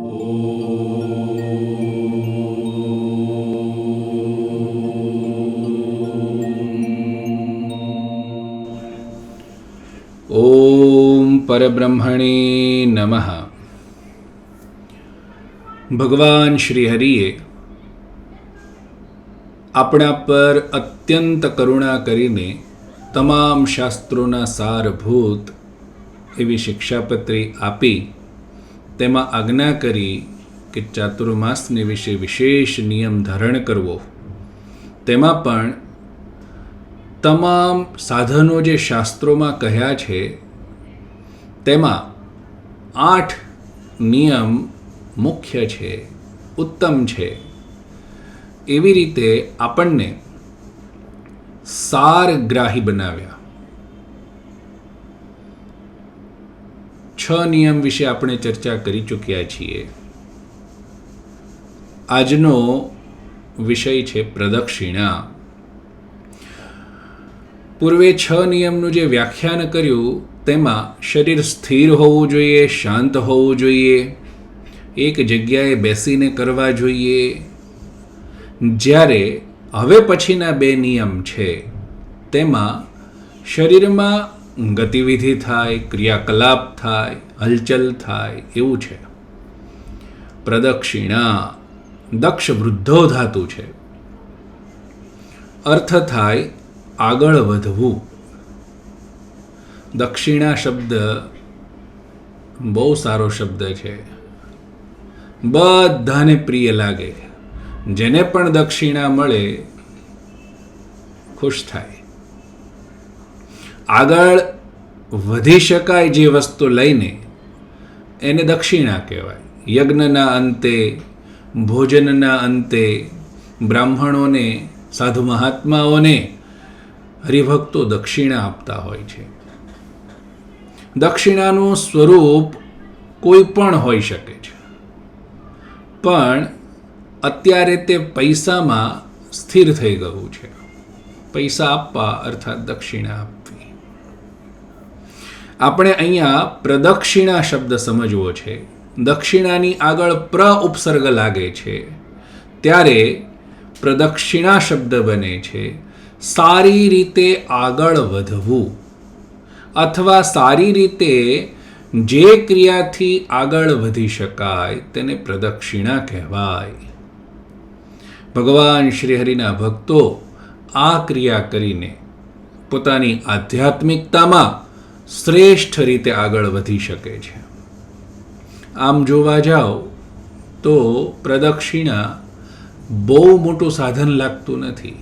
ઓમ પરબ્રહ્મણે નમઃ. ભગવાન શ્રી હરિએ આપણા પર અત્યંત કરુણા કરીને તમામ શાસ્ત્રોના સારભૂત એવી શિક્ષાપત્રી આપી તેમાં આજ્ઞા કરી કે ચાતુર્માસને વિશે વિશેષ નિયમ ધારણ કરવો. તેમાં પણ તમામ સાધનો જે શાસ્ત્રોમાં કહ્યા છે તેમાં 8 નિયમ મુખ્ય છે, ઉત્તમ છે. એવી રીતે આપણને સારગ્રાહી બનાવ્યા. 6 નિયમ વિશે આપણે ચર્ચા કરી ચૂક્યા છીએ. આજનો વિષય છે પ્રદક્ષિણા. પૂર્વે 6 નિયમનું જે વ્યાખ્યાન કર્યું તેમાં શરીર સ્થિર હોવું જોઈએ, શાંત હોવું જોઈએ, એક જગ્યાએ બેસીને કરવા જોઈએ. જ્યારે હવે પછીના 2 નિયમ છે તેમાં શરીરમાં ગતિવિધિ થાય, ક્રિયાકલાપ થાય, હલચલ થાય એવું છે. પ્રદક્ષિણા દક્ષ વૃદ્ધો ધાતુ છે. અર્થ થાય આગળ વધવું. દક્ષિણા શબ્દ બહુ સારો શબ્દ છે, બધાને પ્રિય લાગે. જેને પણ દક્ષિણા મળે ખુશ થાય. આગળ વધી શકાય જે વસ્તુ લઈને એને દક્ષિણા કહેવાય. યજ્ઞના અંતે, ભોજનના અંતે બ્રાહ્મણોને, સાધુ મહાત્માઓને હરિભક્તો દક્ષિણા આપતા હોય છે. દક્ષિણાનું સ્વરૂપ કોઈ પણ હોઈ શકે છે, પણ અત્યારે તે પૈસામાં સ્થિર થઈ ગયું છે. પૈસા આપવા અર્થાત દક્ષિણા આપવી. આપણે અહીંયા પ્રદક્ષિણા શબ્દ સમજવો છે. દક્ષિણાની આગળ પ્ર ઉપસર્ગ લાગે છે ત્યારે પ્રદક્ષિણા શબ્દ બને છે. સારી રીતે આગળ વધવું અથવા સારી રીતે જે ક્રિયાથી આગળ વધી શકાય તેને પ્રદક્ષિણા કહેવાય. ભગવાન શ્રી હરિના ભક્તો આ ક્રિયા કરીને પોતાની આધ્યાત્મિકતામાં શ્રેષ્ઠ રીતે આગળ વધી શકે છે. આમ જોવા જાઓ તો પ્રદક્ષિણા બહુ મોટું સાધન લાગતું નથી.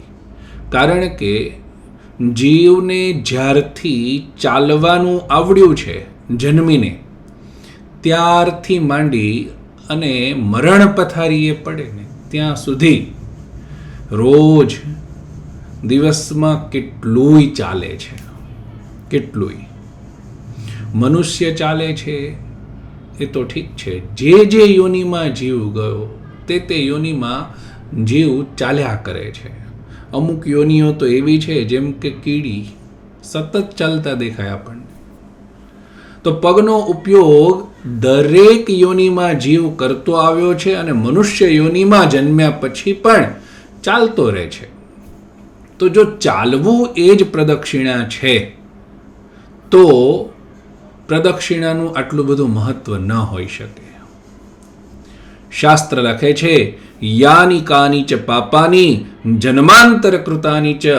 કારણ કે જીવને જ્યારથી ચાલવાનું આવડ્યું છે જન્મીને, ત્યારથી માંડી અને મરણ પથારીએ પડે ને ત્યાં સુધી રોજ દિવસમાં કેટલુંય ચાલે છે. કેટલુંય મનુષ્ય ચાલે છે એ તો ઠીક છે. જે યોનિમાં જીવ ગયો તે યોનિમાં જીવ ચાલ્યા કરે છે. અમુક યોનિઓ તો એવી છે જેમ કે કીડી સતત ચાલતા દેખાય આપણને. તો પગનો ઉપયોગ દરેક યોનિમાં જીવ કરતો આવ્યો છે અને મનુષ્ય યોનિમાં જન્મ્યા પછી પણ ચાલતો રહે છે. તો જો ચાલવું એ જ પ્રદક્ષિણા છે તો પ્રદક્ષિણાનું આટલું બધું મહત્વ ન હોઈ શકે. શાસ્ત્ર લખે છે યાની કાની ચ પાપાની જન્માંતર કૃતાની ચ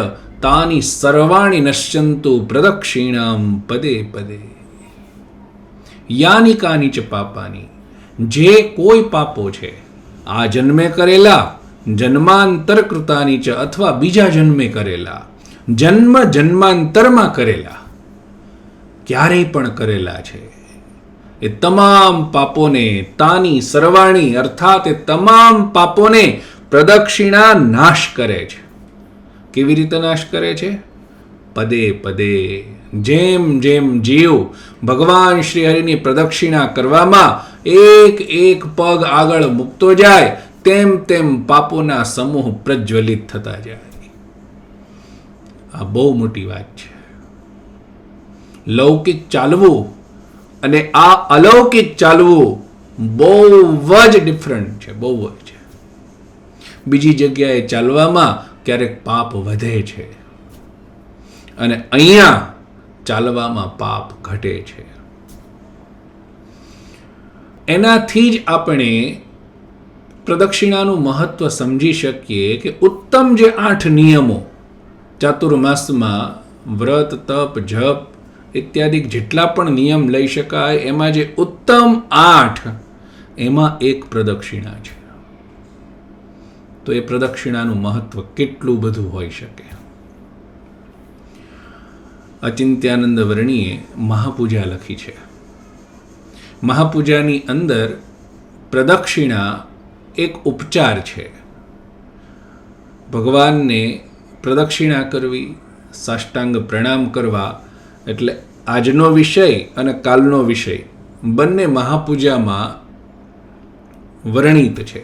તાની સર્વાણી નશ્યંતુ પ્રદક્ષિણામ પદે પદે. યાની કાની ચ પાપાની, જે કોઈ પાપો છે આ જન્મે કરેલા, જન્માંતર કૃતાની ચ અથવા બીજા જન્મે કરેલા, જન્મ જન્માંતરમાં કરેલા, ક્યારેય પણ કરેલા છે, એ તમામ પાપોને તાની સર્વાણી અર્થાત એ તમામ પાપોને પ્રદક્ષિણા નાશ કરે છે. કેવી રીતે નાશ કરે છે? પદે પદે. જેમ જેમ જીવ ભગવાન શ્રી હરિની પ્રદક્ષિણા કરવામાં એક એક પગ આગળ મૂકતો જાય તેમ તેમ પાપોના સમૂહ પ્રજ્વલિત થતા જાય. આ બહુ મોટી વાત છે. લૌકિક ચાલવું અને આ અલૌકિક ચાલવું બહુ જ ડિફરન્ટ છે, બહુ જ. બીજી જગ્યાએ ચાલવામાં ક્યારેક પાપ વધે છે અને અહીંયા ચાલવામાં પાપ ઘટે છે. એનાથી જ આપણે પ્રદક્ષિણાનું મહત્વ સમજી શકીએ કે ઉત્તમ જે 8 નિયમો ચાતુર્માસમાં વ્રત, તપ, જપ ઇત્યાદિ જેટલા પણ નિયમ લઈ શકાય, એમાં જે ઉત્તમ 8 એમાં એક પ્રદક્ષિણા છે. તો એ પ્રદક્ષિણાનું મહત્વ કેટલું બધું હોઈ શકે. અચિંત્યાનંદ વર્ણીએ મહાપૂજા લખી છે. મહાપૂજાની અંદર પ્રદક્ષિણા એક ઉપચાર છે. ભગવાનને પ્રદક્ષિણા કરવી, સાષ્ટાંગ પ્રણામ કરવા, એટલે આજનો વિષય અને કાલનો વિષય બંને મહાપૂજામાં વર્ણિત છે.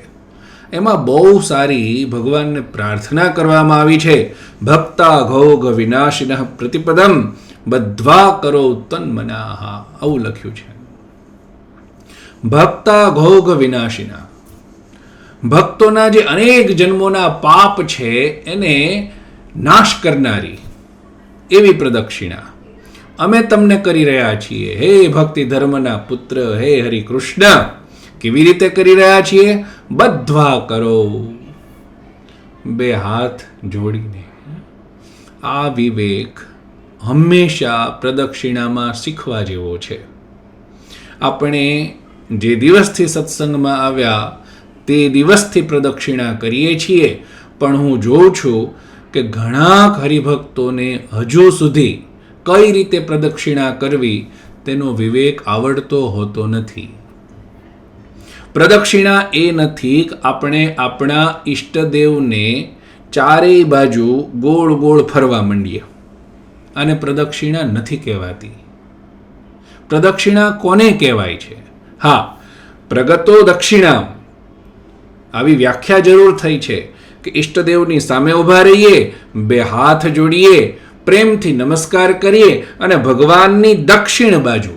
એમાં બહુ સારી ભગવાનને પ્રાર્થના કરવામાં આવી છે. ભક્તા ઘોઘ વિનાશિનઃ પ્રતિપદમ બદ્ધ્વા કરો તન્મનાઃ, આવું લખ્યું છે. ભક્તા ઘોઘ વિનાશિના, ભક્તોના જે અનેક જન્મોના પાપ છે એને નાશ કરનારી એવી પ્રદક્ષિણા અમે તમને કરી રહ્યા છીએ. હે ભક્તિ ધર્મના પુત્ર, હે હરિ કૃષ્ણ. કેવી રીતે કરી રહ્યા છીએ? બદ્ધ્વા કરો, 2 હાથ જોડીને. આ વિવેક હંમેશા પ્રદક્ષિણામાં શીખવા જેવો છે. આપણે જે દિવસથી સત્સંગમાં આવ્યા તે દિવસથી પ્રદક્ષિણા કરીએ છીએ, પણ હું જોઉં છું કે ઘણા હરિભક્તોને હજુ સુધી કઈ રીતે પ્રદક્ષિણા કરવી તેનો વિવેક આવડતો હોતો નથી. પ્રદક્ષિણા એ નથી કે આપણે આપણા ઈષ્ટદેવને ચારેય બાજુ ગોળ ગોળ ફરવા માંડીએ, અને પ્રદક્ષિણા નથી કહેવાતી. પ્રદક્ષિણા કોને કહેવાય છે? હા, પ્રગતો દક્ષિણા આવી વ્યાખ્યા જરૂર થઈ છે કે ઈષ્ટદેવની સામે ઊભા રહીએ, 2 હાથ જોડીએ, પ્રેમથી નમસ્કાર કરીએ અને ભગવાનની દક્ષિણ બાજુ,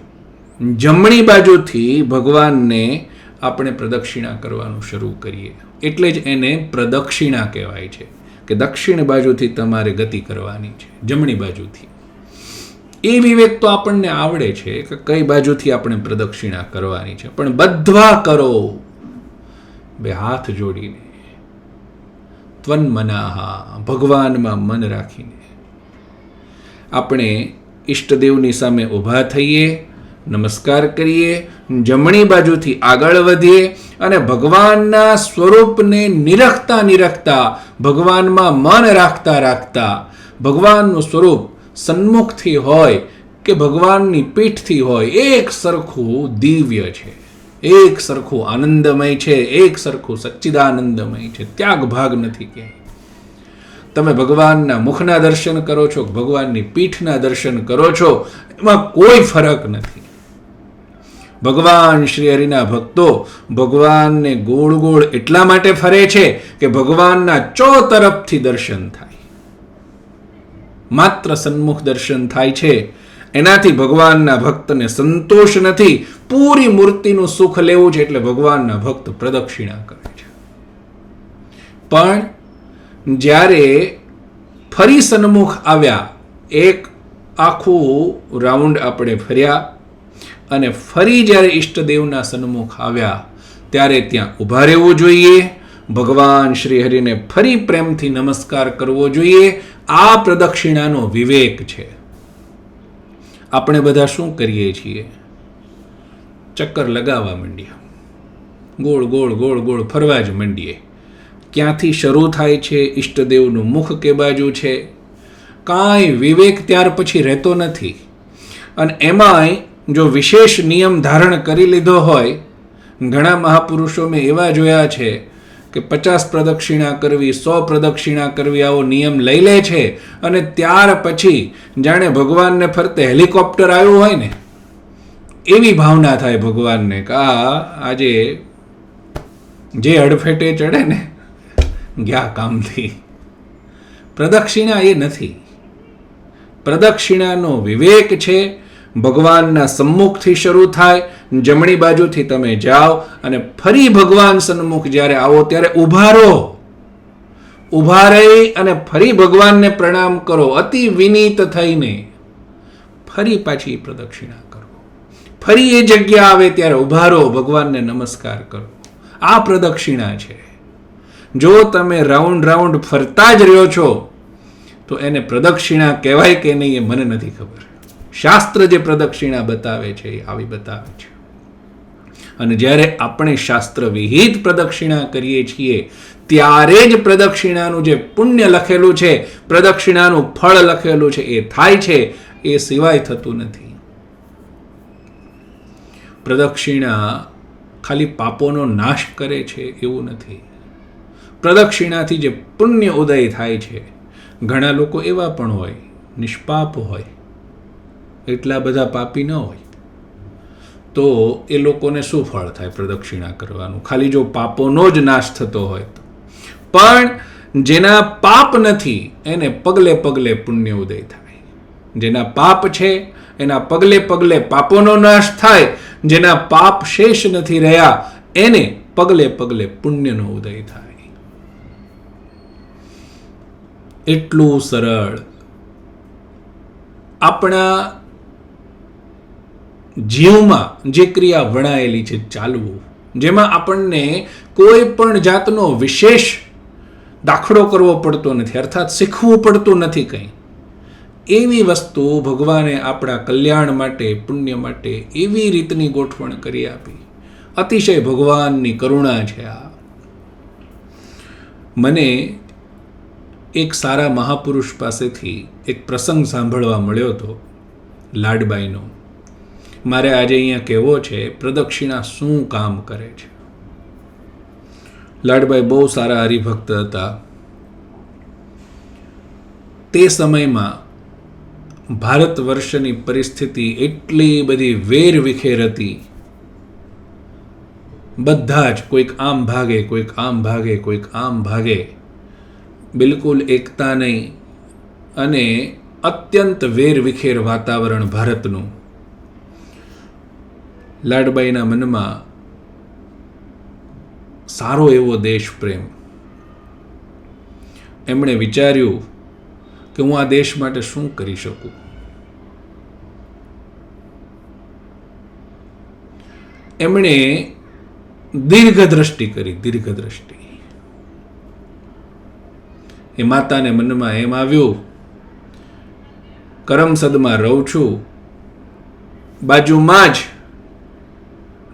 જમણી બાજુથી ભગવાનને આપણે પ્રદક્ષિણા કરવાનું શરૂ કરીએ. એટલે જ એને પ્રદક્ષિણા કહેવાય છે કે દક્ષિણ બાજુથી તમારે ગતિ કરવાની છે, જમણી બાજુથી. એ વિવેક તો આપણને આવડે છે કે કઈ બાજુથી આપણે પ્રદક્ષિણા કરવાની છે, પણ બદ્ધ્વા કરો, 2 હાથ જોડીને, ત્વન્મનાઃ, ભગવાનમાં મન રાખીને આપણે ઈષ્ટદેવની સામે ઊભા થઈએ, નમસ્કાર કરીએ, જમણી બાજુથી આગળ વધીએ અને ભગવાનના સ્વરૂપને નિરખતા નિરખતા, ભગવાનમાં મન રાખતા રાખતા, ભગવાનનું સ્વરૂપ સન્મુખથી હોય કે ભગવાનની પીઠથી હોય, એક સરખું દિવ્ય છે, એક સરખું આનંદમય છે, એક સરખું સચ્ચિદાનંદમય છે. ત્યાગ ભાગ નથી ક્યાંય. તમે ભગવાનના મુખના દર્શન કરો છો, ભગવાનની પીઠના દર્શન કરો છો, એમાં કોઈ ફરક નથી. ભગવાન શ્રી હરિના ભક્તો ભગવાનને ગોળ ગોળ એટલા માટે ફરે છે કે ભગવાનના ચોતરફથી દર્શન થાય. માત્ર સન્મુખ દર્શન થાય છે એનાથી ભગવાનના ભક્તને સંતોષ નથી. પૂરી મૂર્તિનું સુખ લેવું છે એટલે ભગવાનના ભક્ત પ્રદક્ષિણા કરે છે. પણ જ્યારે ફરી સન્મુખ આવ્યા, એક આખું રાઉન્ડ આપણે ફર્યા અને ફરી જ્યારે ઈષ્ટદેવના સન્મુખ આવ્યા ત્યારે ત્યાં ઊભા રહેવું જોઈએ, ભગવાન શ્રી હરિને ફરી પ્રેમથી નમસ્કાર કરવો જોઈએ. આ પ્રદક્ષિણાનો વિવેક છે. આપણે બધા શું કરીએ છીએ? ચક્કર લગાવવા માંડીએ, ગોળ ગોળ ગોળ ગોળ ફરવા જ માંડીએ. ક્યાંથી શરૂ થાય છે? ઈષ્ટદેવનું મુખ કે બાજુ છે? કાંઈ વિવેક ત્યાર પછી રહેતો નથી. અને એમાંય જો વિશેષ નિયમ ધારણ કરી લીધો હોય, ઘણા મહાપુરુષો મેં એવા જોયા છે કે 50 પ્રદક્ષિણા કરવી, 100 પ્રદક્ષિણા કરવી આવો નિયમ લઈ લે છે અને ત્યાર પછી જાણે ભગવાનને ફરતે હેલિકોપ્ટર આવ્યું હોય ને એવી ભાવના થાય ભગવાનને કે આજે જે હડફેટે ચડે ને ગયા કામથી. પ્રદક્ષિણા એ નથી. પ્રદક્ષિણાનો વિવેક છે ભગવાનના સમ્મુખથી શરૂ થાય, જમણી બાજુથી તમે જાઓ અને ફરી ભગવાન સન્મુખ જ્યારે આવો ત્યારે ઊભા રહો. ઊભા રહી અને ફરી ભગવાનને પ્રણામ કરો, અતિ વિનીત થઈને ફરી પાછી પ્રદક્ષિણા કરો. ફરી એ જગ્યા આવે ત્યારે ઊભા રહો, ભગવાનને નમસ્કાર કરો. આ પ્રદક્ષિણા છે. જો તમે રાઉન્ડ ફરતા જ રહ્યો છો તો એને પ્રદક્ષિણા કહેવાય કે નહીં એ મને નથી ખબર. શાસ્ત્ર જે પ્રદક્ષિણા બતાવે છે એ આવી બતાવે છે. અને જ્યારે આપણે શાસ્ત્ર વિહિત પ્રદક્ષિણા કરીએ છીએ ત્યારે જ પ્રદક્ષિણાનું જે પુણ્ય લખેલું છે, પ્રદક્ષિણાનું ફળ લખેલું છે એ થાય છે, એ સિવાય થતું નથી. પ્રદક્ષિણા ખાલી પાપોનો નાશ કરે છે એવું નથી. પ્રદક્ષિણાથી જે પુણ્ય ઉદય થાય છે, ઘણા લોકો એવા પણ હોય નિષ્પાપ હોય, એટલા બધા પાપી ન હોય, તો એ લોકોને શું ફળ થાય પ્રદક્ષિણા કરવાનું? ખાલી જો પાપોનો જ નાશ થતો હોય તો. પણ જેના પાપ નથી એને પગલે પગલે પુણ્ય ઉદય થાય. જેના પાપ છે એના પગલે પગલે પાપોનો નાશ થાય. જેના પાપ શેષ નથી રહ્યા એને પગલે પગલે પુણ્યનો ઉદય થાય. એટલું સરળ આપણા જીવમાં જે ક્રિયા વણાયેલી છે ચાલવું, જેમાં આપણને કોઈ પણ જાતનો વિશેષ દાખલો કરવો પડતો નથી, અર્થાત શીખવું પડતું નથી કંઈ. એવી વસ્તુ ભગવાને આપણા કલ્યાણ માટે, પુણ્ય માટે એવી રીતની ગોઠવણ કરી આપી. અતિશય ભગવાનની કરુણા છે આ. મને એક સારા મહાપુરુષ પાસેથી એક પ્રસંગ સાંભળવા મળ્યો હતો, લાડબાઈનો. મારે આજે અહીંયા કહેવો છે પ્રદક્ષિણા શું કામ કરે છે. લાડબાઈ બહુ સારા હરિભક્ત હતા. તે સમયમાં ભારત વર્ષની પરિસ્થિતિ એટલી બધી વેરવિખેર હતી. બધા જ કોઈક આમ ભાગે, કોઈક આમ ભાગે, કોઈક આમ ભાગે, બિલકુલ એકતા નહીં અને અત્યંત વેરવિખેર વાતાવરણ ભારતનું. લાડબાઈના મનમાં સારો એવો દેશ પ્રેમ. એમણે વિચાર્યું કે હું આ દેશ માટે શું કરી શકું. એમણે દીર્ઘદ્રષ્ટિ કરી. દીર્ઘદ્રષ્ટિ એ માતાને મનમાં એમ આવ્યું, કરમસદમાં રહું છું, બાજુમાં જ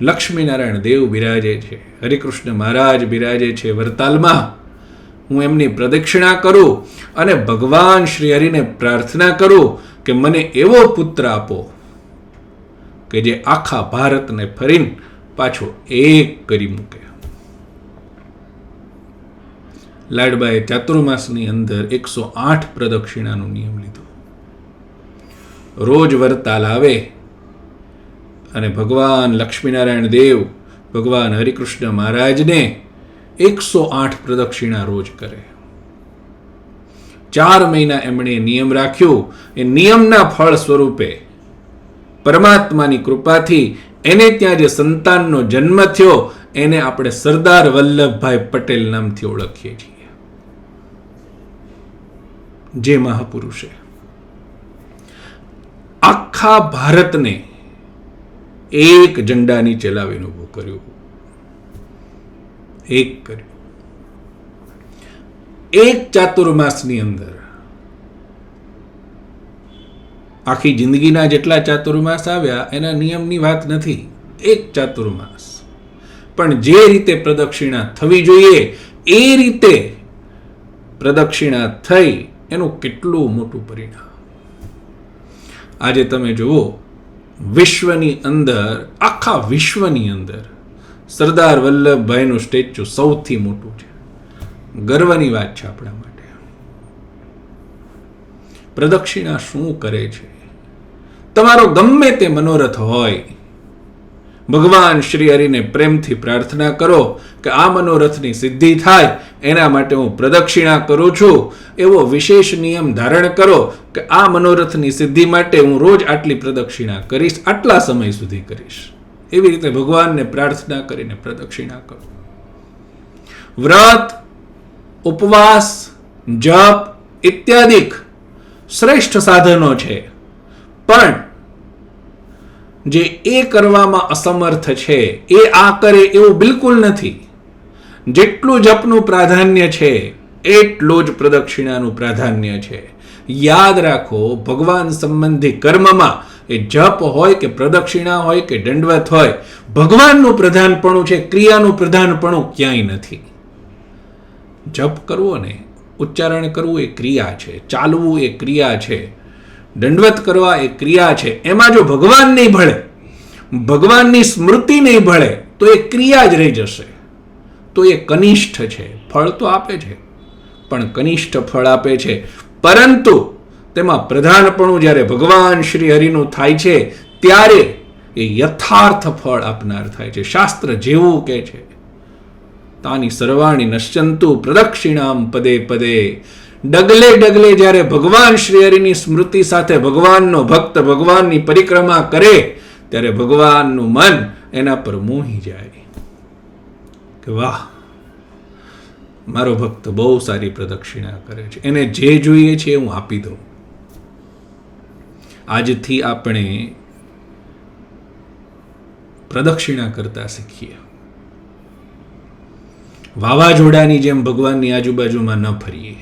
લક્ષ્મીનારાયણ દેવ બિરાજે છે, હરિકૃષ્ણ મહારાજ બિરાજે છે વરતાલમાં. હું એમની પ્રદક્ષિણા કરું અને ભગવાન શ્રી હરિને પ્રાર્થના કરું કે મને એવો પુત્ર આપો કે જે આખા ભારતને ફરીને પાછો એક કરી મૂકે. લાડબાએ ચાતુર્માસની અંદર 108 પ્રદક્ષિણાનો નિયમ લીધો. રોજ વરતાલ આવે અને ભગવાન લક્ષ્મીનારાયણ દેવ, ભગવાન હરિકૃષ્ણ મહારાજને 108 પ્રદક્ષિણા રોજ કરે. 4 મહિના એમણે નિયમ રાખ્યો. એ નિયમના ફળ સ્વરૂપે પરમાત્માની કૃપાથી એને ત્યાં જે સંતાનનો જન્મ થયો એને આપણે સરદાર વલ્લભભાઈ પટેલ નામથી ઓળખીએ છીએ. જે મહાપુરુષે આખા ભારતને એક ઝંડા નીચે લાવીને ઊભું કર્યું. એક કર્યું. એક ચાતુર્માસની અંદર. આખી જિંદગીના જેટલા ચાતુર્માસ આવ્યા એના નિયમની વાત નથી, એક ચાતુર્માસ. પણ જે રીતે પ્રદક્ષિણા થવી જોઈએ એ રીતે પ્રદક્ષિણા થઈ એનું કેટલું મોટું પરિણામ. આજે તમે જુઓ, વિશ્વની અંદર, આખા વિશ્વની અંદર સરદાર વલ્લભભાઈનું સ્ટેચ્યુ સૌથી મોટું છે. ગર્વની વાત છે આપણા માટે. પ્રદક્ષિણા શું કરે છે? તમારો ગમે તે મનોરથ હોય, ભગવાન શ્રી હરિને પ્રેમથી પ્રાર્થના કરો કે આ મનોરથની સિદ્ધિ થાય એના માટે હું પ્રદક્ષિણા કરું છું. એવો વિશેષ નિયમ ધારણ કરો કે આ મનોરથની સિદ્ધિ માટે હું રોજ આટલી પ્રદક્ષિણા કરીશ, આટલા સમય સુધી કરીશ. એવી રીતે ભગવાનને પ્રાર્થના કરીને પ્રદક્ષિણા કરો. વ્રત, ઉપવાસ, જપ ઇત્યાદિક શ્રેષ્ઠ સાધનો છે, પણ જે એ કરવામાં અસમર્થ છે એ આ કરે એવું બિલકુલ નથી. જેટલું જપનું પ્રાધાન્ય છે એટલું જ પ્રદક્ષિણાનું પ્રાધાન્ય છે. યાદ રાખો, ભગવાન સંબંધી કર્મમાં એ જપ હોય કે પ્રદક્ષિણા હોય કે દંડવત હોય, ભગવાનનું પ્રધાનપણું છે, ક્રિયાનું પ્રધાનપણું ક્યાંય નથી. જપ કરવો ને, ઉચ્ચારણ કરવું એ ક્રિયા છે, ચાલવું એ ક્રિયા છે, દંડવત કરવા એ ક્રિયા છે. એમાં જો ભગવાન નહીં ભળે, ભગવાનની સ્મૃતિ નહીં ભળે તો એ ક્રિયા જ રહી જશે. તો એ કનિષ્ઠ છે. ફળ તો આપે છે પણ કનિષ્ઠ ફળ આપે છે, પરંતુ તેમાં પ્રધાનપણું જ્યારે ભગવાન શ્રી હરિનું થાય છે ત્યારે એ યથાર્થ ફળ આપનાર થાય છે. શાસ્ત્ર જેવું કહે છે, તાની સર્વાણી નશ્યંતુ પ્રદક્ષિણામ પદે પદે. ડગલે ડગલે જ્યારે ભગવાન શ્રી હરિની સ્મૃતિ સાથે ભગવાનનો ભક્ત ભગવાનની પરિક્રમા કરે ત્યારે ભગવાનનું મન એના પર મોહી જાય કે વાહ, મારો ભક્ત બહુ સારી પ્રદક્ષિણા કરે છે, એને જે જોઈએ છે હું આપી દઉં. આજથી આપણે પ્રદક્ષિણા કરતા શીખીએ. વાવાઝોડાની જેમ ભગવાનની આજુબાજુમાં ન ફરીએ.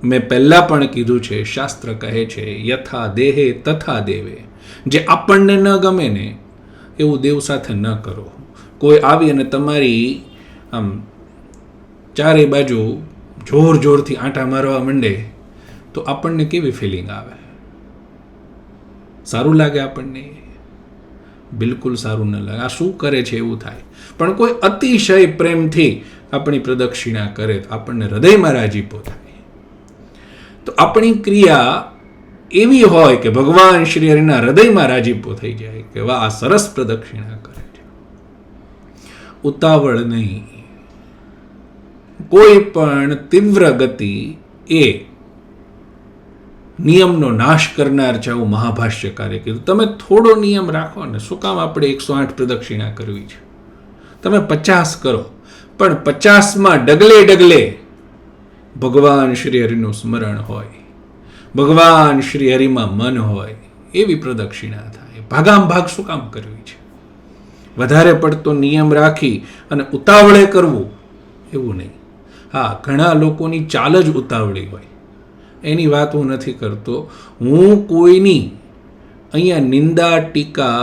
મેં પહેલા પણ કીધું છે, શાસ્ત્ર કહે છે યથા દેહે તથા દેવે. જે આપણને ન ગમે ને એવું દેવ સાથે ન કરો. કોઈ આવી અને તમારી આમ ચારે બાજુ જોર જોરથી આંટા મારવા માંડે તો આપણને કેવી ફિલિંગ આવે? સારું લાગે આપણને? બિલકુલ સારું ન લાગે. આ શું કરે છે એવું થાય. પણ કોઈ અતિશય પ્રેમથી આપણી પ્રદક્ષિણા કરે તો આપણને હૃદયમાં રાજીપો થાય. તો આપણી ક્રિયા એવી હોય કે ભગવાન શ્રી હરિના હૃદયમાં રાજીપો થઈ જાય કે વાહ, આ સરસ પ્રદક્ષિણા કરે છે. ઉતાવળ નહીં. કોઈ પણ તીવ્ર ગતિ એ નિયમનો નાશ કરનાર છે, આવું મહાભાષ્યકારે કીધું. તમે થોડો નિયમ રાખો ને, શું કામ આપણે 108 પ્રદક્ષિણા કરવી છે? તમે 50 કરો, પણ 50માં ડગલે ડગલે ભગવાન શ્રી હરિનું સ્મરણ હોય, ભગવાન શ્રી હરિમાં મન હોય, એવી પ્રદક્ષિણા થાય. ભાગામ ભાગ શું કામ કરવી છે? વધારે પડતો નિયમ રાખી અને ઉતાવળે કરવું એવું નહીં. હા, ઘણા લોકોની ચાલ જ ઉતાવળી હોય, એની વાત હું નથી કરતો. હું કોઈની અહીંયા નિંદા ટીકા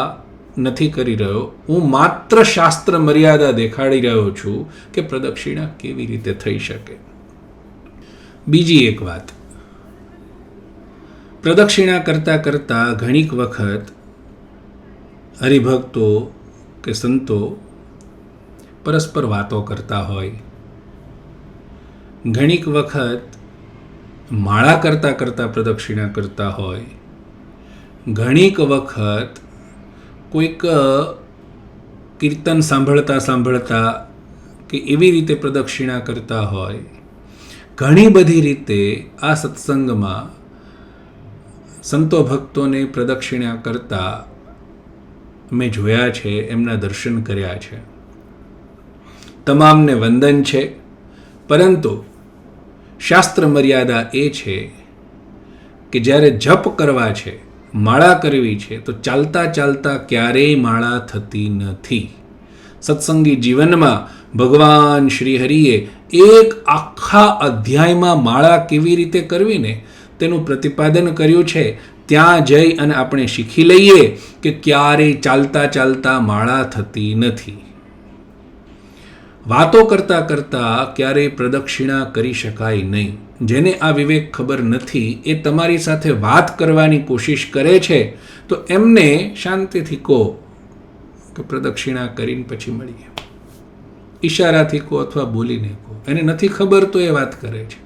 નથી કરી રહ્યો. હું માત્ર શાસ્ત્ર મર્યાદા દેખાડી રહ્યો છું કે પ્રદક્ષિણા કેવી રીતે થઈ શકે. બીજી એક વાત, પ્રદક્ષિણા કરતા કરતા ઘણીક વખત હરિભક્તો કે સંતો પરસ્પર વાતો કરતા હોય, ઘણીક વખત માળા કરતા કરતા પ્રદક્ષિણા કરતા હોય, ઘણીક વખત કોઈક કીર્તન સાંભળતા સાંભળતા કે એવી રીતે પ્રદક્ષિણા કરતા હોય. ઘણી બધી રીતે આ સત્સંગમાં સંતો ભક્તોને પ્રદક્ષિણા કરતા મેં જોયા છે, એમના દર્શન કર્યા છે. તમામને વંદન છે, પરંતુ શાસ્ત્ર મર્યાદા એ છે કે જ્યારે જપ કરવા છે, માળા કરવી છે, તો ચાલતા ચાલતા ક્યારેય માળા થતી નથી. સત્સંગી જીવનમાં ભગવાન શ્રી હરિએ એક આખા અધ્યાયમાં માળા કેવી રીતે કરવી ને તેનું પ્રતિપાદન કર્યું છે. ત્યાં જઈ અને આપણે શીખી લઈએ કે ક્યારેય ચાલતા ચાલતા માળા થતી નથી. વાતો કરતા કરતા ક્યારેય પ્રદક્ષિણા કરી શકાય નહીં. જેને આ વિવેક ખબર નથી એ તમારી સાથે વાત કરવાની કોશિશ કરે છે તો એમને શાંતિથી કહો કે પ્રદક્ષિણા કરીને પછી મળીએ. ઈશારાથી કહો અથવા બોલીને કહો. એને નથી ખબર તો એ વાત કરે છે.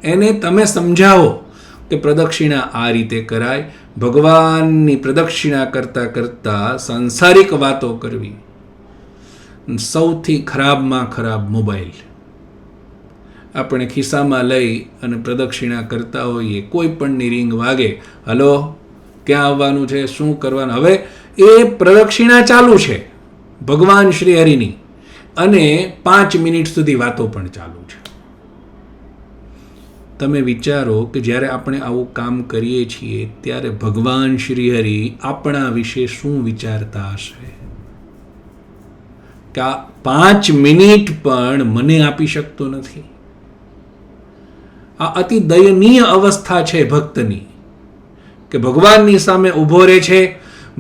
એને તમે સમજાવો કે પ્રદક્ષિણા આ રીતે કરાય. ભગવાનની પ્રદક્ષિણા કરતાં કરતાં સાંસારિક વાતો કરવી. સૌથી ખરાબમાં ખરાબ મોબાઈલ આપણે ખિસ્સામાં લઈ અને પ્રદક્ષિણા કરતા હોઈએ. કોઈ પણની રિંગ વાગે, હલો ક્યાં આવવાનું છે, શું કરવાનું. હવે એ પ્રદક્ષિણા ચાલુ છે ભગવાન શ્રી હરિની, અને 5 મિનિટ સુધી વાતો પણ ચાલુ છે. તમે વિચારો કે જ્યારે આપણે આવું કામ કરીએ છીએ ત્યારે ભગવાન શ્રી હરિ આપણા વિશે શું વિચારતા હશે કે આ 5 મિનિટ પણ મને આપી શકતો નથી. આ અતિ દયનીય અવસ્થા છે ભક્તની, કે ભગવાનની સામે ઊભો રહે છે,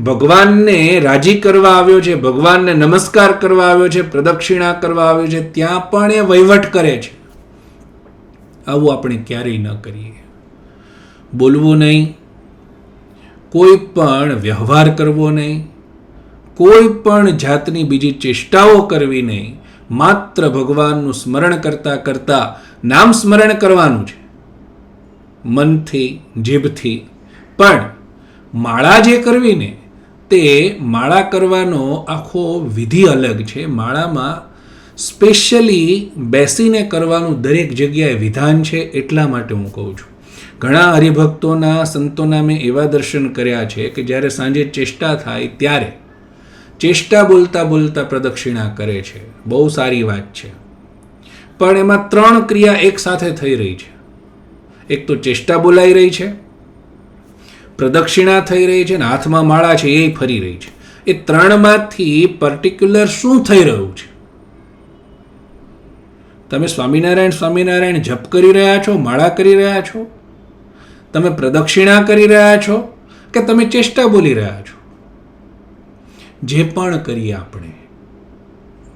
ભગવાનને રાજી કરવા આવ્યો છે, ભગવાનને નમસ્કાર કરવા આવ્યો છે, પ્રદક્ષિણા કરવા આવ્યો છે, ત્યાં પણ એ વહીવટ કરે છે. આવું આપણે ક્યારેય ન કરીએ. બોલવું નહીં, કોઈ પણ વ્યવહાર કરવો નહીં, કોઈ પણ જાતની બીજી ચેષ્ટાઓ કરવી નહીં. માત્ર ભગવાનનું સ્મરણ કરતા કરતા નામ સ્મરણ કરવાનું છે મનથી, જીભથી. પણ માળા જે કરવી ને, તે માળા કરવાનો આખો વિધિ અલગ છે. માળામાં સ્પેશિયલી બેસીને કરવાનું દરેક જગ્યાએ વિધાન છે. એટલા માટે હું કહું છું. ઘણા હરિભક્તોના, સંતોના મેં એવા દર્શન કર્યા છે કે જ્યારે સાંજે ચેષ્ટા થાય ત્યારે ચેષ્ટા બોલતા બોલતા પ્રદક્ષિણા કરે છે. બહુ સારી વાત છે, પણ એમાં 3 ક્રિયા એક સાથે થઈ રહી છે. એક તો ચેષ્ટા બોલાઈ રહી છે, પ્રદક્ષિણા થઈ રહી છે, અને હાથમાં માળા છે એ ફરી રહી છે. એ 3માંથી પર્ટિક્યુલર શું થઈ રહ્યું છે? તમે સ્વામિનારાયણ સ્વામિનારાયણ જપ કરી રહ્યા છો, માળા કરી રહ્યા છો, તમે પ્રદક્ષિણા કરી રહ્યા છો, કે તમે ચેષ્ટા બોલી રહ્યા છો? જે પણ કરીએ આપણે,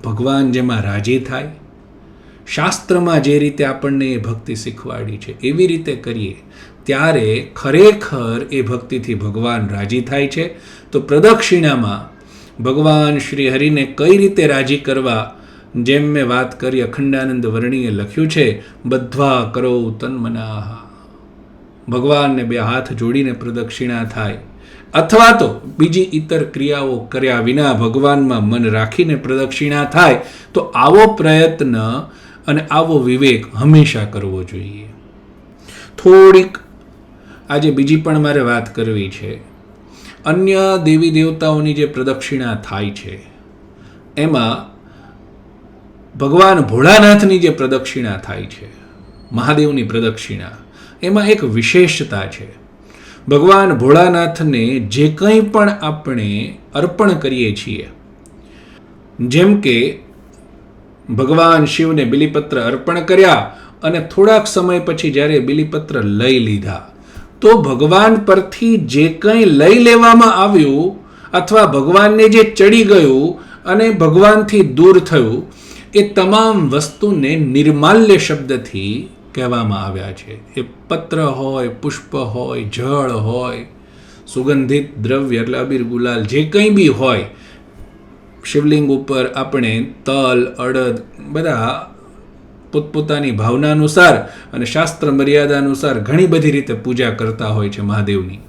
ભગવાન જેમાં રાજી થાય, શાસ્ત્રમાં જે રીતે આપણને એ ભક્તિ શીખવાડી છે એવી રીતે કરીએ ત્યારે ખરેખર એ ભક્તિથી ભગવાન રાજી થાય છે. તો પ્રદક્ષિણામાં ભગવાન શ્રી હરિને કઈ રીતે રાજી કરવા, જેમ મેં વાત કરી, અખંડાનંદ વર્ણીએ લખ્યું છે, બધ્વા કરો તન્મનાઃ. ભગવાનને 2 હાથ જોડીને પ્રદક્ષિણા થાય, અથવા તો બીજી ઇતર ક્રિયાઓ કર્યા વિના ભગવાનમાં મન રાખીને પ્રદક્ષિણા થાય. તો આવો પ્રયત્ન અને આવો વિવેક હંમેશા કરવો જોઈએ. થોડીક આજે બીજી પણ મારે વાત કરવી છે. અન્ય દેવી દેવતાઓની જે પ્રદક્ષિણા થાય છે એમાં ભગવાન ભોળાનાથની જે પ્રદક્ષિણા થાય છે, મહાદેવની પ્રદક્ષિણા, એમાં એક વિશેષતા છે. ભગવાન ભોળાનાથને જે કંઈ પણ આપણે અર્પણ કરીએ છીએ, જેમ કે ભગવાન શિવને બિલીપત્ર અર્પણ કર્યા અને થોડાક સમય પછી જ્યારે બિલીપત્ર લઈ લીધા, તો ભગવાન પરથી જે કંઈ લઈ લેવામાં આવ્યું અથવા ભગવાનને જે ચડી ગયું અને ભગવાનથી દૂર થયું, એ તમામ વસ્તુને નિર્માલ્ય શબ્દથી કહેવામાં આવ્યા છે. એ પત્ર હોય, પુષ્પ હોય, જળ હોય, સુગંધિત દ્રવ્ય એટલે અબીર ગુલાલ જે કંઈ બી હોય. શિવલિંગ ઉપર આપણે તલ, અડદ બધા પોતપોતાની ભાવના અનુસાર અને શાસ્ત્ર મર્યાદા અનુસાર ઘણી બધી રીતે પૂજા કરતા હોય છે મહાદેવની.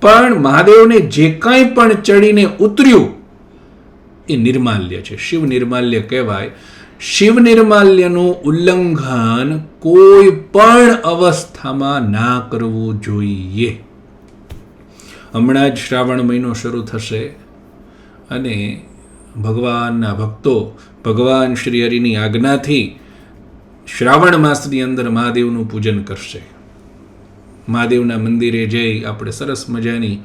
પણ મહાદેવને જે કંઈ પણ ચડીને ઉતર્યું એ નિર્માલ્ય છે, શિવ નિર્માલ્ય કહેવાય. શિવ નિર્માલ્યનું ઉલ્લંઘન કોઈ પણ અવસ્થામાં ના કરવું જોઈએ. હમણાં જ શ્રાવણ મહિનો શરૂ થશે અને ભગવાનના ભક્તો ભગવાન શ્રી હરિની આજ્ઞાથી શ્રાવણ માસની અંદર મહાદેવનું પૂજન કરશે. મહાદેવના મંદિરે જઈ આપણે સરસ મજાની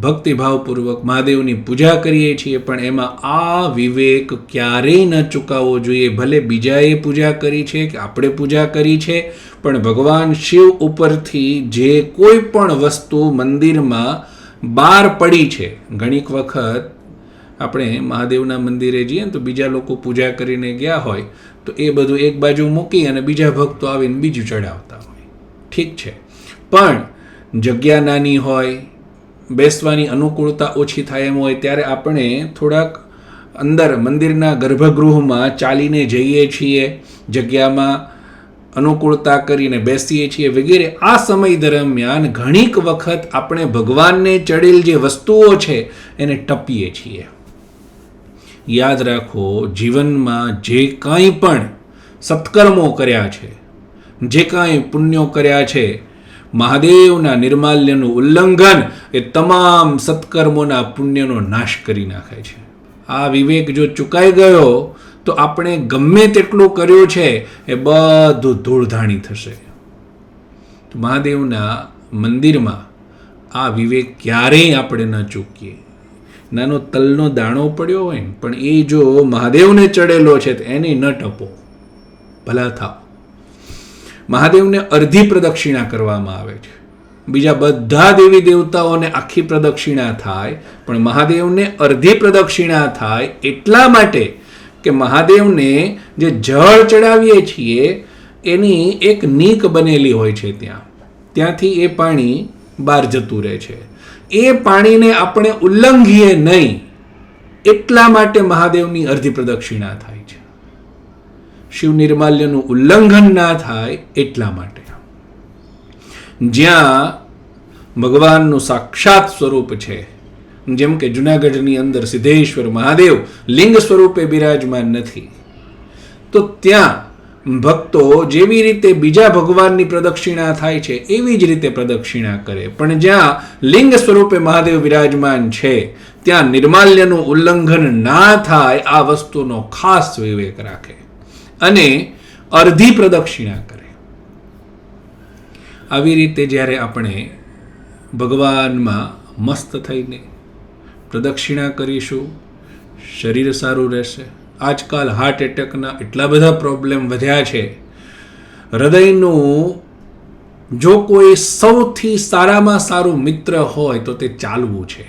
ભક્તિભાવપૂર્વક મહાદેવની પૂજા કરીએ છીએ, પણ એમાં આ વિવેક ક્યારેય ન ચૂકાવવો જોઈએ. ભલે બીજાએ પૂજા કરી છે કે આપણે પૂજા કરી છે, પણ ભગવાન શિવ ઉપરથી જે કોઈ પણ વસ્તુ મંદિરમાં બહાર પડી છે, ઘણીક વખત આપણે મહાદેવના મંદિરે જઈએ ને તો બીજા લોકો પૂજા કરીને ગયા હોય તો એ બધું એક બાજુ મૂકી અને બીજા ભક્તો આવીને બીજું ચડાવતા હોય. ઠીક છે, પણ જગ્યા નાની હોય, બેસવાની અનુકૂળતા ઓછી થાય એમ હોય ત્યારે આપણે થોડાક અંદર મંદિરના ગર્ભગૃહમાં ચાલીને જઈએ છીએ, જગ્યામાં અનુકૂળતા કરીને બેસીએ છીએ વગેરે, આ સમય દરમિયાન ઘણીક વખત આપણે ભગવાનને ચડેલ જે વસ્તુઓ છે એને ટપીએ છીએ. યાદ રાખો, જીવનમાં જે કાંઈ પણ સત્કર્મો કર્યા છે, જે કાંઈ પુણ્યો કર્યા છે, મહાદેવના નિર્માલ્યનું ઉલ્લંઘન એ તમામ સત્કર્મોના પુણ્યનો નાશ કરી નાખે છે. આ વિવેક જો ચૂકાઈ ગયો તો આપણે ગમે તેટલું કર્યું છે એ બધું ધૂળધાણી થશે. તો મહાદેવના મંદિરમાં આ વિવેક ક્યારેય આપણે ન ચૂકીએ. નાનો તલનો દાણો પડ્યો હોય ને, પણ એ જો મહાદેવને ચડેલો છે તો એને ન ટપો, ભલા થાવ. મહાદેવને અડધી પ્રદક્ષિણા કરવામાં આવે છે. બીજા બધા દેવી દેવતાઓને આખી પ્રદક્ષિણા થાય, પણ મહાદેવને અડધી પ્રદક્ષિણા થાય એટલા માટે કે મહાદેવને જે જળ ચડાવીએ છીએ એની એક નીક બનેલી હોય છે, ત્યાંથી એ પાણી બહાર જતું રહે છે. એ પાણીને આપણે ઉલ્લંઘીએ નહીં એટલા માટે મહાદેવની અડધી પ્રદક્ષિણા થાય છે. શિવ નિર્માલ્યનું ઉલ્લંઘન ના થાય એટલા માટે. જ્યાં ભગવાનનું સાક્ષાત સ્વરૂપ છે, જેમ કે જુનાગઢની અંદર સિદ્ધેશ્વર મહાદેવ લિંગ સ્વરૂપે બિરાજમાન નથી, તો ત્યાં ભક્તો જેવી રીતે બીજા ભગવાનની પ્રદક્ષિણા થાય છે એવી જ રીતે પ્રદક્ષિણા કરે. પણ જ્યાં લિંગ સ્વરૂપે મહાદેવ વિરાજમાન છે ત્યાં નિર્માલ્યનું ઉલ્લંઘન ના થાય આ વસ્તુનો ખાસ વિવેક રાખે અને અડધી પ્રદક્ષિણા કરે. આવી રીતે જ્યારે આપણે ભગવાનમાં મસ્ત થઈને પ્રદક્ષિણા કરીશું, શરીર સારું રહેશે. આજકાલ હાર્ટ એટેકના એટલા બધા પ્રોબ્લેમ વધ્યા છે. હૃદયનું જો કોઈ સૌથી સારામાં સારું મિત્ર હોય તો તે ચાલવું છે.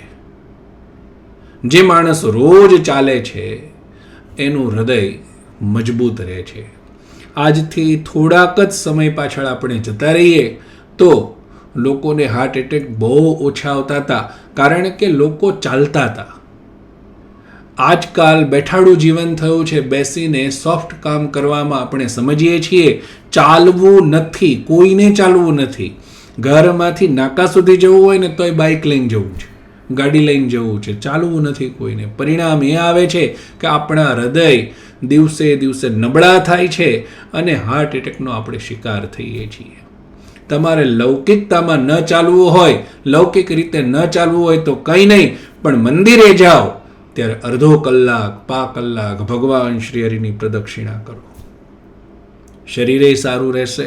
જે માણસ રોજ ચાલે છે એનું હૃદય મજબૂત રહે છે. આજથી થોડાક જ સમય પાછળ આપણે જતા રહીએ તો લોકોને હાર્ટ એટેક બહુ ઓછા આવતા હતા, કારણ કે લોકો ચાલતા હતા. આજકાલ બેઠાડું જીવન થયું છે, બેસીને સોફ્ટ કામ કરવામાં આપણે સમજીએ છીએ. ચાલવું નથી, કોઈને ચાલવું નથી. ઘરમાંથી નાકા સુધી જવું હોય ને તોય બાઇક લઈને જવું છે, ગાડી લઈને જવું છે, ચાલવું નથી કોઈને. પરિણામ એ આવે છે કે આપણા હૃદય દિવસે દિવસે નબળા થાય છે અને હાર્ટ એટેકનો આપણે શિકાર થઈએ છીએ. તમારે લૌકિકતામાં ન ચાલવું હોય, લૌકિક રીતે ન ચાલવું હોય તો કંઈ નહીં, પણ મંદિરે જાઓ ત્યારે અડધો કલાક, પા કલાક ભગવાન શ્રી હરિની પ્રદક્ષિણા કરો. શરીરે સારું રહેશે,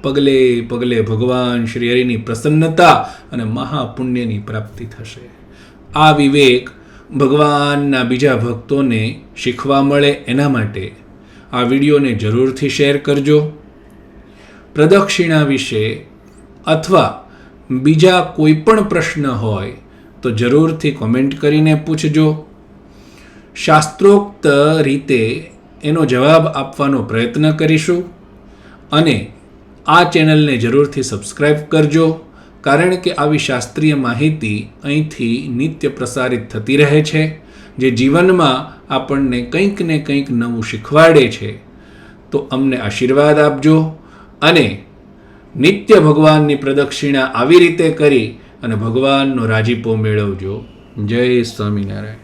પગલે પગલે ભગવાન શ્રી હરિની પ્રસન્નતા અને મહાપુણ્યની પ્રાપ્તિ થશે. આ વિવેક ભગવાનના બીજા ભક્તોને શીખવા મળે એના માટે આ વિડીયોને જરૂરથી શેર કરજો. પ્રદક્ષિણા વિશે અથવા બીજા કોઈ પણ પ્રશ્ન હોય તો જરૂરથી કોમેન્ટ કરીને પૂછજો. શાસ્ત્રોક્ત રીતે એનો જવાબ આપવાનો પ્રયત્ન કરીશું. અને આ ચેનલને જરૂરથી સબસ્ક્રાઈબ કરજો, કારણ કે આવી શાસ્ત્રીય માહિતી અહીંથી નિત્ય પ્રસારિત થતી રહે છે, જે જીવનમાં આપણને કંઈક ને કંઈક નવું શીખવાડે છે. તો અમને આશીર્વાદ આપજો અને નિત્ય ભગવાનની પ્રદક્ષિણા આવી રીતે કરી અને ભગવાનનો રાજીપો મેળવજો. જય સ્વામિનારાયણ.